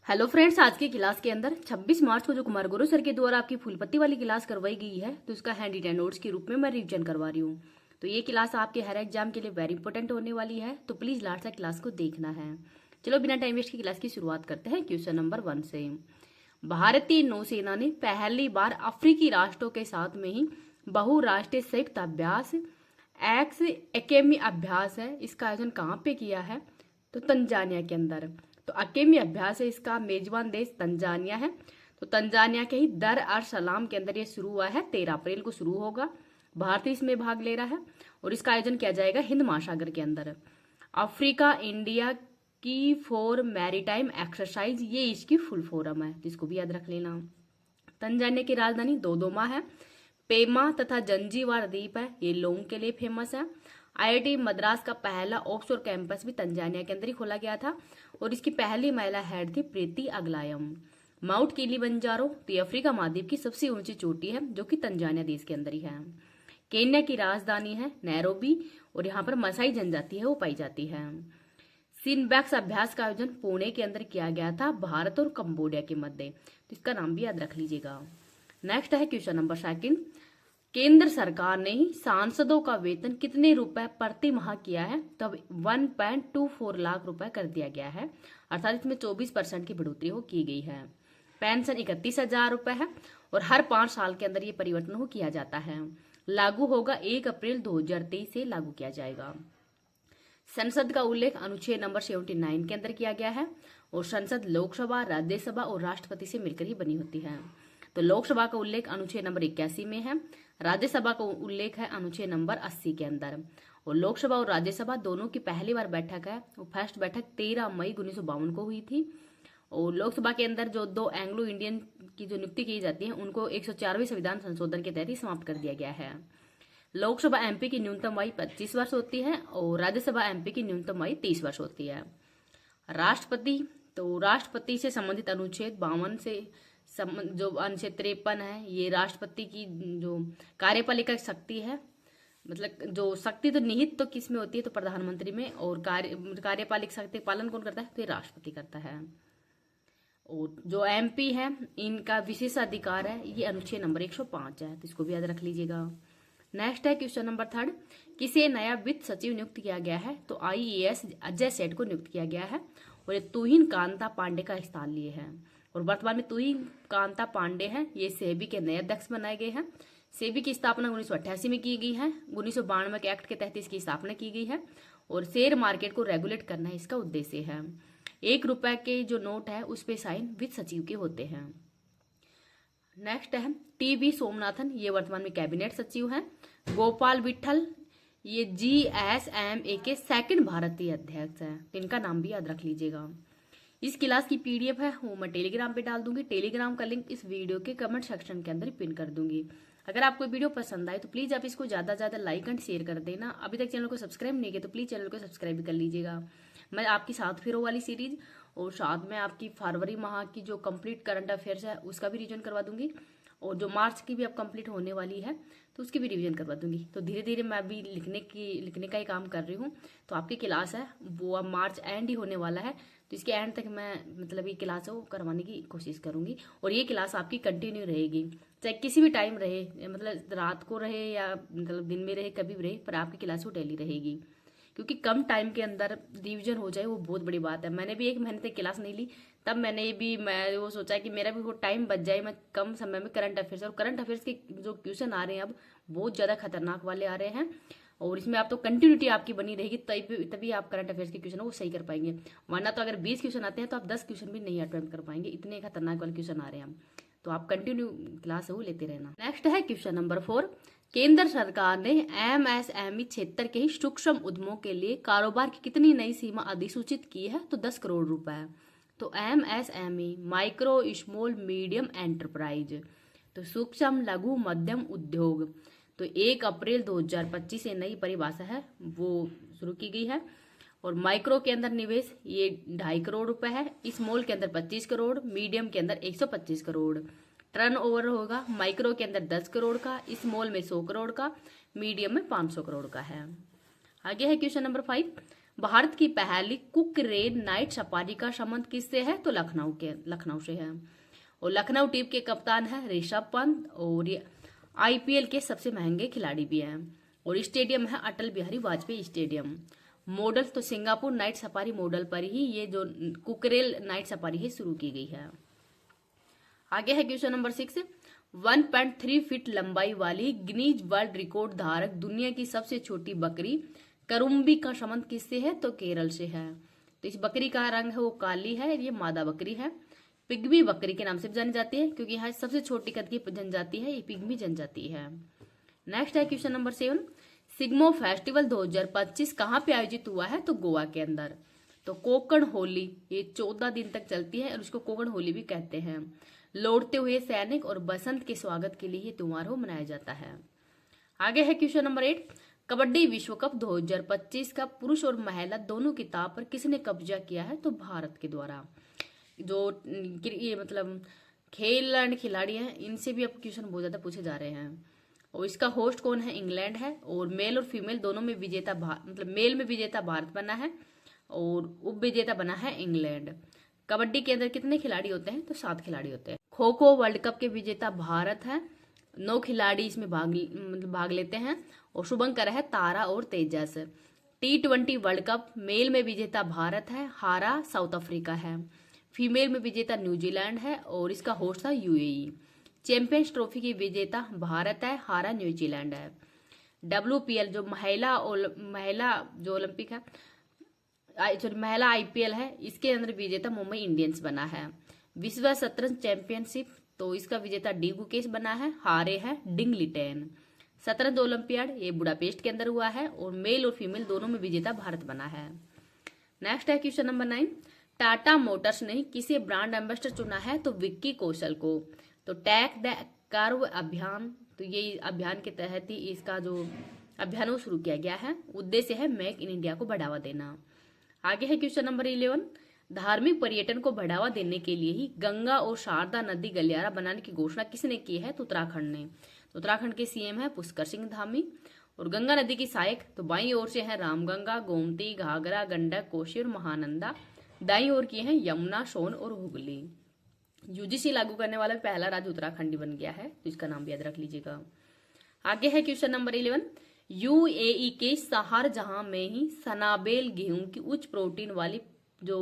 Hello friends, आज की class के अंदर 26 मार्च को जो कुमार गुरु सर के द्वारा आपकी फूलपत्ती वाली क्लास करवाई गई है, तो उसका हैंड रिटन नोट्स के रूप में मैं रिवीजन करवा रही हूँ। तो ये क्लास आपके हर एग्जाम के लिए वेरी इंपॉर्टेंट होने वाली है, तो प्लीज लास्ट तक क्लास को देखना है। चलो बिना टाइम वेस्ट की क्लास की शुरुआत करते हैं क्वेश्चन नंबर 1 से। भारतीय नौसेना ने पहली बार अफ्रीकी राष्ट्रों के साथ में ही बहुराष्ट्रीय संयुक्त अभ्यास एक्स एकेडमी अभ्यास है, इसका आयोजन कहाँ पे किया है? तो तंजानिया के अंदर। तो अकेमी अभ्यास है, इसका मेजबान देश तंजानिया है। तो तंजानिया के ही दर अर सलाम के अंदर ये शुरू हुआ है, 13 अप्रैल को शुरू होगा। भारत इसमें भाग ले रहा है और इसका आयोजन किया जाएगा हिंद महासागर के अंदर। अफ्रीका इंडिया की फॉर मैरीटाइम एक्सरसाइज, ये इसकी फुल फॉर्म है, जिसको भी याद रख लेना। तंजानिया की राजधानी दोदोमा है। पेमा तथा जंजीबार द्वीप है, ये लोंग के लिए फेमस है। आईआईटी मद्रास का पहला ऑफशोर कैंपस भी तंजानिया के अंदर ही खोला गया था और इसकी पहली महिला हेड थी प्रीति अगलायम। माउंट किलिमंजारो तो अफ्रीका महाद्वीप की सबसे ऊंची चोटी है, जो कि तंजानिया देश के अंदर ही है। केन्या की राजधानी है नैरोबी और यहाँ पर मसाई जनजाति है वो पाई जाती है। सिनबैक्स अभ्यास का आयोजन पुणे के अंदर किया गया था, भारत और कंबोडिया के मध्य। तो इसका नाम भी याद रख लीजिएगा। नेक्स्ट है क्वेश्चन नंबर 2। केंद्र सरकार ने ही सांसदों का वेतन कितने रुपए प्रति माह किया है? तब 1.24 लाख रुपए कर दिया गया है, अर्थात इसमें 24% की बढ़ोतरी हो की गई है। पेंशन 31,000 रुपए है और हर 5 साल के अंदर ये परिवर्तन हो किया जाता है। लागू होगा 1 अप्रैल 2023 से लागू किया जाएगा। संसद का उल्लेख अनुच्छेद नंबर 79 के अंदर किया गया है और संसद लोकसभा, राज्यसभा और राष्ट्रपति से मिलकर ही बनी होती है। तो लोकसभा का उल्लेख अनुच्छेद नंबर 81 में है, राज्यसभा का उल्लेख है अनुच्छेद नंबर 80 के अंदर। और लोकसभा और राज्यसभा दोनों की पहली बार बैठक है, वो फर्स्ट बैठक 13 मई 1952 को हुई थी। और लोकसभा के अंदर जो 2 एंग्लो इंडियन की जो नियुक्ति की जाती है, उनको 104वें संविधान संशोधन के तहत ही समाप्त कर दिया गया है। लोकसभा एमपी की न्यूनतम आयु 25 वर्ष होती है और राज्यसभा एमपी की न्यूनतम आयु 30 वर्ष होती है। राष्ट्रपति, तो राष्ट्रपति से संबंधित अनुच्छेद 52 से जो अनुच्छेद 53 है, ये राष्ट्रपति की जो कार्यपालिका शक्ति है, मतलब जो शक्ति तो निहित तो किस में होती है? तो प्रधानमंत्री में। और कार्यपालिक शक्ति पालन कौन करता है? तो ये राष्ट्रपति करता है। और जो एमपी है, इनका विशेष अधिकार है, ये अनुच्छेद नंबर 105 है, तो इसको भी याद रख लीजिएगा। नेक्स्ट है क्वेश्चन नंबर 3। किसे नया वित्त सचिव नियुक्त किया गया है? तो आईएएस अजय सेठ को नियुक्त किया गया है और ये तुहिन कांता पांडे का स्थान लिए है। और वर्तमान में तुहिन कांता पांडे हैं, ये सेबी के नए अध्यक्ष बनाए गए हैं। सेबी की स्थापना 1988 में की गई है। 1992 के एक्ट के तहत इसकी स्थापना की गई है और शेयर मार्केट को रेगुलेट करना इसका उद्देश्य है। 1 रुपए के जो नोट है उस पे साइन वित्त सचिव के होते हैं। नेक्स्ट है टीबी सोमनाथन, ये वर्तमान में कैबिनेट सचिव हैं। गोपाल विट्ठल, ये जीएसएमए के 2nd भारतीय अध्यक्ष हैं, इनका नाम भी याद रख लीजिएगा। इस क्लास की पीडीएफ है वो मैं टेलीग्राम पे डाल दूंगी, टेलीग्राम का लिंक इस वीडियो के कमेंट सेक्शन के अंदर पिन कर दूंगी। अगर आपको वीडियो पसंद आए तो प्लीज आप इसको ज्यादा से ज्यादा लाइक एंड शेयर कर देना। अभी तक चैनल को सब्सक्राइब नहीं किया तो प्लीज चैनल को सब्सक्राइब भी कर लीजिएगा। मैं आपकी साथ फेरों वाली सीरीज और साथ में आपकी फरवरी माह की जो कंप्लीट करंट अफेयर्स है उसका भी रिवीजन करवा दूंगी और जो मार्च की भी अब कंप्लीट होने वाली है तो उसकी भी रिवीजन करवा दूंगी। तो धीरे धीरे मैं अभी लिखने का ही काम कर रही हूँ। तो आपकी क्लास है वो अब मार्च एंड ही होने वाला है, तो इसके एंड तक मैं मतलब ये क्लास है वो करवाने की कोशिश करूंगी और ये क्लास आपकी कंटिन्यू रहेगी, चाहे किसी भी टाइम रहे, मतलब रात को रहे या मतलब दिन में रहे, कभी भी रहे, पर आपकी क्लास वो डेली रहेगी। क्योंकि कम टाइम के अंदर रिवीजन हो जाए वो बहुत बड़ी बात है। मैंने भी 1 महीने तक क्लास नहीं ली, तब मैं वो सोचा कि मेरा भी वो टाइम बच जाए, मैं कम समय में करंट अफेयर्स, और करंट अफेयर्स के जो क्वेश्चन आ रहे हैं अब बहुत ज़्यादा खतरनाक वाले आ रहे हैं और इसमें आप तो कंटिन्यूटी आपकी बनी रहेगी, तभी आप करंट अफेयर्स के क्वेश्चन वो सही कर पाएंगे। वरना तो अगर 20 क्वेश्चन आते हैं तो आप 10 क्वेश्चन भी नहीं अटेम्प्ट कर पाएंगे, इतने खतरनाक वाले क्वेश्चन आ रहे हैं। तो आप कंटिन्यू क्लास है वो लेते रहना। नेक्स्ट है क्वेश्चन नंबर 4। केंद्र सरकार ने एमएसएमई क्षेत्र के ही सूक्ष्म उद्यमों के लिए कारोबार की कितनी नई सीमा अधिसूचित की है? तो 10 करोड़ रुपए। तो MSME micro small medium enterprise, तो सूक्ष्म लघु मध्यम उद्योग, तो 1 अप्रैल 2025 से नई परिभाषा है वो शुरू की गई है। और माइक्रो के अंदर निवेश ये 2.5 करोड़ रुपए है, स्मॉल के अंदर 25 करोड़, मीडियम के अंदर 125 करोड़। टर्नओवर होगा माइक्रो के अंदर 10 करोड़ का, स्मॉल में 100 करोड़ का, मीडियम में 500 करोड़ का है। आगे है क्वेश्चन नंबर 5। भारत की पहली कुकरेल नाइट सफारी का संबंध किससे है? तो लखनऊ से है। और लखनऊ टीम के कप्तान है ऋषभ पंत, और ये आईपीएल के सबसे महंगे खिलाड़ी भी हैं। और स्टेडियम है अटल बिहारी वाजपेयी स्टेडियम। मॉडल तो सिंगापुर नाइट सफारी मॉडल पर ही ये जो कुकरेल नाइट सफारी है शुरू की गई है। आगे है क्वेश्चन नंबर 6। 1.3 फीट लंबाई वाली गिनीज वर्ल्ड रिकॉर्ड धारक दुनिया की सबसे छोटी बकरी करुम्बी का संबंध किससे है? तो केरल से है। तो इस बकरी का रंग है वो काली है, ये मादा बकरी है। पिग्मी बकरी के नाम से जानी जाती है क्योंकि यहाँ सबसे छोटी कद की जनजाति है, ये पिग्मी जनजाति है। नेक्स्ट है क्वेश्चन नंबर 7। सिग्मो फेस्टिवल 2025 कहाँ पे आयोजित हुआ है? तो गोवा के अंदर। तो कोकण होली ये 14 दिन तक चलती है और उसको कोकण होली भी कहते हैं। लौटते हुए सैनिक और बसंत के स्वागत के लिए ये त्योहार मनाया जाता है। आगे है क्वेश्चन नंबर 8। कबड्डी विश्व कप 2025 का पुरुष और महिला दोनों खिताब पर किसने कब्जा किया है? तो भारत के द्वारा। जो ये मतलब खेल खिलाड़ी हैं इनसे भी अब क्वेश्चन बहुत ज्यादा पूछे जा रहे हैं। और इसका होस्ट कौन है? इंग्लैंड है। और मेल और फीमेल दोनों में विजेता मतलब मेल में विजेता भारत बना है और उप विजेता बना है इंग्लैंड। कबड्डी के अंदर कितने खिलाड़ी होते हैं? तो 7 खिलाड़ी होते हैं। खो खो वर्ल्ड कप के विजेता भारत है, 9 खिलाड़ी इसमें भाग लेते हैं और शुभंकर है तारा और तेजस। T20 वर्ल्ड कप मेल में विजेता भारत है, हारा साउथ अफ्रीका है। फीमेल में विजेता न्यूजीलैंड है और इसका होस्ट था यूएई। चैंपियंस ट्रॉफी की विजेता भारत है, हारा न्यूजीलैंड है। WPL जो महिला जो ओलंपिक है जो महिला आईपीएल है इसके अंदर विजेता मुंबई इंडियंस बना है। विश्व शतरंज चैंपियनशिप तो इसका विजेता डी गुकेश बना है, हारे है डिंगलिटेन। शतरंज ओलंपियाड ये बुडापेस्ट के अंदर हुआ है और मेल और फीमेल दोनों में विजेता भारत बना है। नेक्स्ट है क्वेश्चन नंबर 9। टाटा मोटर्स ने किसे ब्रांड एम्बेसडर चुना है? तो विक्की कौशल को। तो टैग द कर्व अभियान तो ये अभियान के तहत ही इसका जो अभियान वो शुरू किया गया है। उद्देश्य है मेक इन इंडिया को बढ़ावा देना। आगे है क्वेश्चन नंबर 11। धार्मिक पर्यटन को बढ़ावा देने के लिए ही गंगा और शारदा नदी गलियारा बनाने की घोषणा किसने की है? तो उत्तराखंड ने। तो उत्तराखंड के सीएम है पुष्कर सिंह धामी। और गंगा नदी की सहायक तो बाईं ओर से है रामगंगा, गोमती, घाघरा, गंडक, कोसी और महानंदा। दाईं ओर की है यमुना, सोन और हुगली। यूजीसी लागू करने वाला पहला राज्य उत्तराखंड बन गया है, तो इसका नाम भी याद रख लीजिएगा। आगे है क्वेश्चन नंबर 11। यूएई के शारजाह में ही सनाबेल गेहूं की उच्च प्रोटीन वाली जो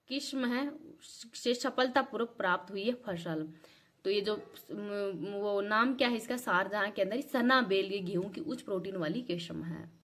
किस्म है से सफलतापूर्वक प्राप्त हुई है फसल। तो ये जो वो नाम क्या है इसका? शारजाह के अंदर सनाबेल ये गेहूं की उच्च प्रोटीन वाली किस्म है।